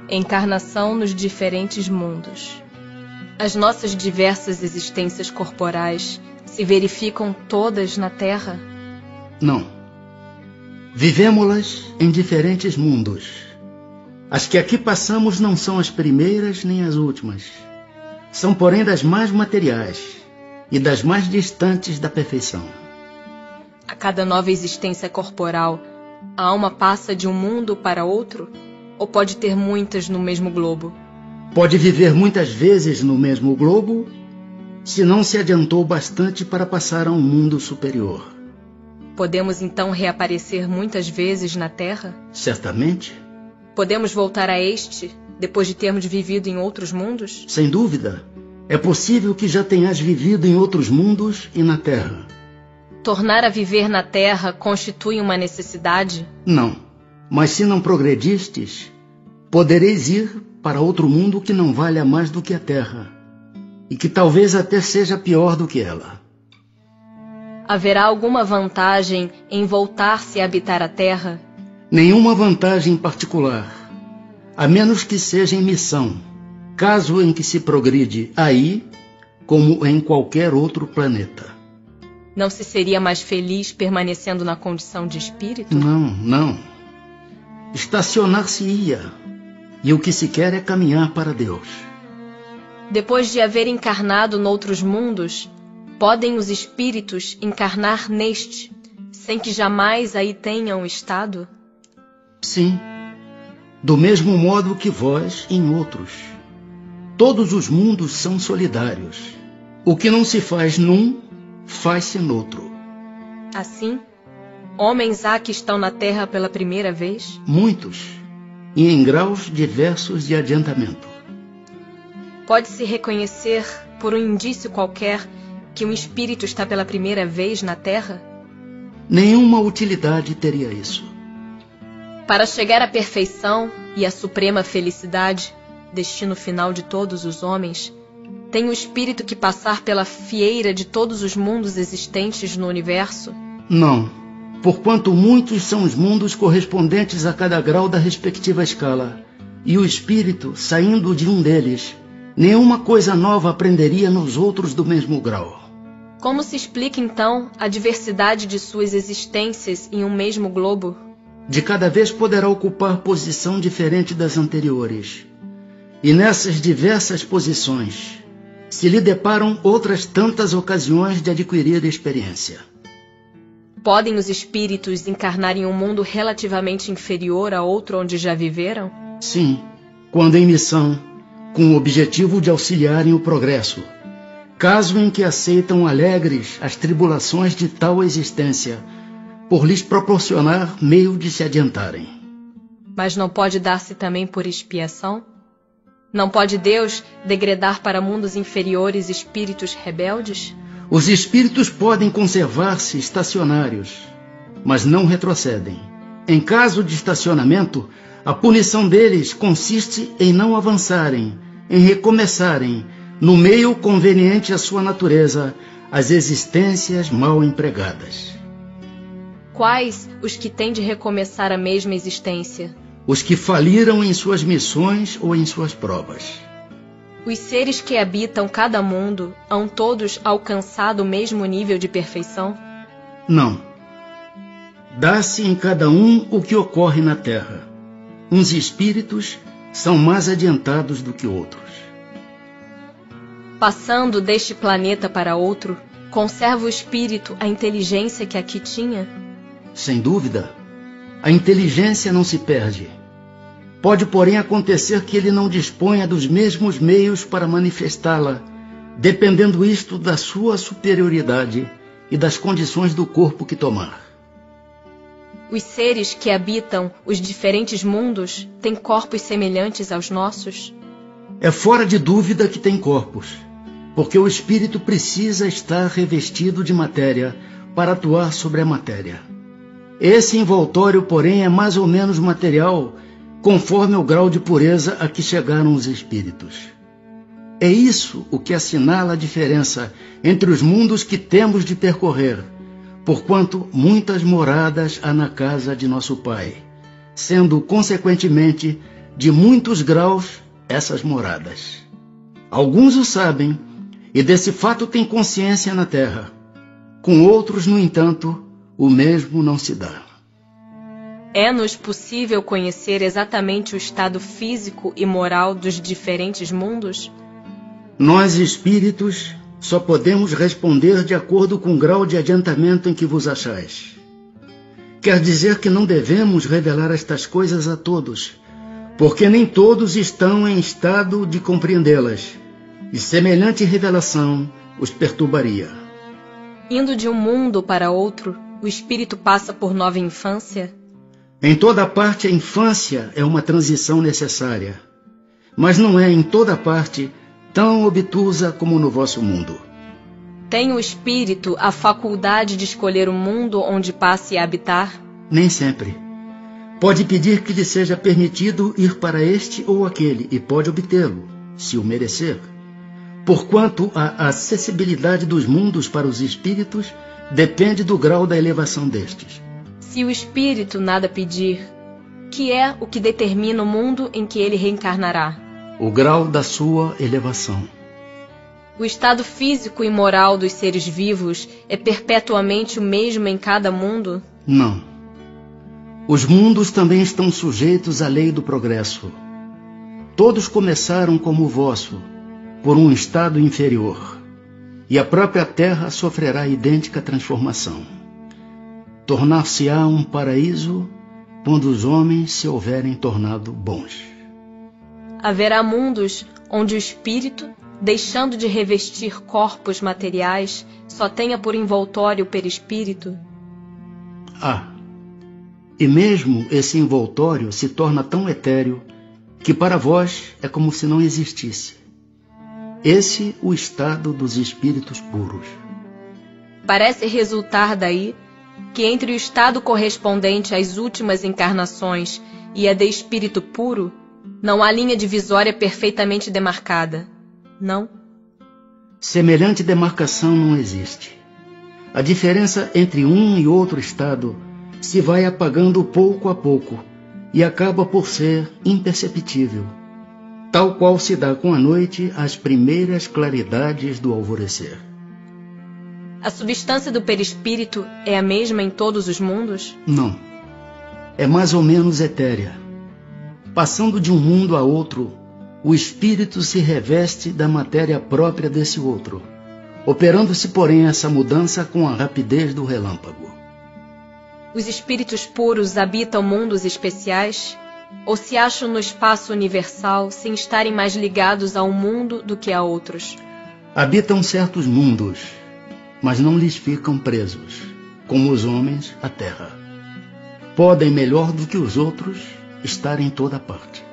Encarnação nos diferentes mundos. As nossas diversas existências corporais se verificam todas na Terra? Não. Vivemo-las em diferentes mundos. As que aqui passamos não são as primeiras nem as últimas. São, porém, das mais materiais e das mais distantes da perfeição. A cada nova existência corporal, a alma passa de um mundo para outro? Ou pode ter muitas no mesmo globo? Pode viver muitas vezes no mesmo globo, se não se adiantou bastante para passar a um mundo superior. Podemos então reaparecer muitas vezes na Terra? Certamente. Podemos voltar a este, depois de termos vivido em outros mundos? Sem dúvida. É possível que já tenhas vivido em outros mundos e na Terra. Tornar a viver na Terra constitui uma necessidade? Não. Mas se não progredistes, podereis ir para outro mundo que não valha mais do que a Terra, e que talvez até seja pior do que ela. Haverá alguma vantagem em voltar-se a habitar a Terra? Nenhuma vantagem em particular, a menos que seja em missão, caso em que se progride aí, como em qualquer outro planeta. Não se seria mais feliz permanecendo na condição de espírito? Não. Estacionar-se-ia, e o que se quer é caminhar para Deus. Depois de haver encarnado noutros mundos, podem os espíritos encarnar neste, sem que jamais aí tenham estado? Sim, do mesmo modo que vós em outros. Todos os mundos são solidários. O que não se faz num, faz-se noutro. Assim, homens há que estão na Terra pela primeira vez? Muitos, e em graus diversos de adiantamento. Pode-se reconhecer, por um indício qualquer, que um espírito está pela primeira vez na Terra? Nenhuma utilidade teria isso. Para chegar à perfeição e à suprema felicidade, destino final de todos os homens, tem o espírito que passar pela fieira de todos os mundos existentes no universo? Não. Porquanto muitos são os mundos correspondentes a cada grau da respectiva escala, e o espírito, saindo de um deles, nenhuma coisa nova aprenderia nos outros do mesmo grau. Como se explica, então, a diversidade de suas existências em um mesmo globo? De cada vez poderá ocupar posição diferente das anteriores, e nessas diversas posições se lhe deparam outras tantas ocasiões de adquirir experiência. Podem os espíritos encarnar em um mundo relativamente inferior a outro onde já viveram? Sim, quando em missão, com o objetivo de auxiliarem o progresso, caso em que aceitam alegres as tribulações de tal existência, por lhes proporcionar meio de se adiantarem. Mas não pode dar-se também por expiação? Não pode Deus degradar para mundos inferiores espíritos rebeldes? Os espíritos podem conservar-se estacionários, mas não retrocedem. Em caso de estacionamento, a punição deles consiste em não avançarem, em recomeçarem, no meio conveniente à sua natureza, as existências mal empregadas. Quais os que têm de recomeçar a mesma existência? Os que faliram em suas missões ou em suas provas. Os seres que habitam cada mundo hão todos alcançado o mesmo nível de perfeição? Não. Dá-se em cada um o que ocorre na Terra. Uns espíritos são mais adiantados do que outros. Passando deste planeta para outro, conserva o espírito a inteligência que aqui tinha? Sem dúvida. A inteligência não se perde. Pode, porém, acontecer que ele não disponha dos mesmos meios para manifestá-la, dependendo isto da sua superioridade e das condições do corpo que tomar. Os seres que habitam os diferentes mundos têm corpos semelhantes aos nossos? É fora de dúvida que tem corpos, porque o espírito precisa estar revestido de matéria para atuar sobre a matéria. Esse envoltório, porém, é mais ou menos material, conforme o grau de pureza a que chegaram os espíritos. É isso o que assinala a diferença entre os mundos que temos de percorrer, porquanto muitas moradas há na casa de nosso Pai, sendo, consequentemente, de muitos graus essas moradas. Alguns o sabem e desse fato têm consciência na terra. Com outros, no entanto, o mesmo não se dá. É-nos possível conhecer exatamente o estado físico e moral dos diferentes mundos? Nós, espíritos, só podemos responder de acordo com o grau de adiantamento em que vos achais. Quer dizer que não devemos revelar estas coisas a todos, porque nem todos estão em estado de compreendê-las, e semelhante revelação os perturbaria. Indo de um mundo para outro, o espírito passa por nova infância? Em toda parte a infância é uma transição necessária, mas não é em toda parte tão obtusa como no vosso mundo. Tem o espírito a faculdade de escolher o mundo onde passe a habitar? Nem sempre. Pode pedir que lhe seja permitido ir para este ou aquele, e pode obtê-lo, se o merecer. Porquanto a acessibilidade dos mundos para os espíritos depende do grau da elevação destes. Se o espírito nada pedir, que é o que determina o mundo em que ele reencarnará? O grau da sua elevação. O estado físico e moral dos seres vivos é perpetuamente o mesmo em cada mundo? Não. Os mundos também estão sujeitos à lei do progresso. Todos começaram como o vosso, por um estado inferior, e a própria Terra sofrerá idêntica transformação. Tornar-se-á um paraíso quando os homens se houverem tornado bons. Haverá mundos onde o espírito, deixando de revestir corpos materiais, só tenha por envoltório o perispírito? E mesmo esse envoltório se torna tão etéreo que para vós é como se não existisse. Esse o estado dos espíritos puros. Parece resultar daí que entre o estado correspondente às últimas encarnações e a de espírito puro, não há linha divisória perfeitamente demarcada, não? Semelhante demarcação não existe. A diferença entre um e outro estado se vai apagando pouco a pouco e acaba por ser imperceptível, tal qual se dá com a noite às primeiras claridades do alvorecer. A substância do perispírito é a mesma em todos os mundos? Não. É mais ou menos etérea. Passando de um mundo a outro, o espírito se reveste da matéria própria desse outro, operando-se, porém, essa mudança com a rapidez do relâmpago. Os espíritos puros habitam mundos especiais? Ou se acham no espaço universal sem estarem mais ligados a um mundo do que a outros? Habitam certos mundos, mas não lhes ficam presos, como os homens, a terra. Podem, melhor do que os outros, estar em toda parte.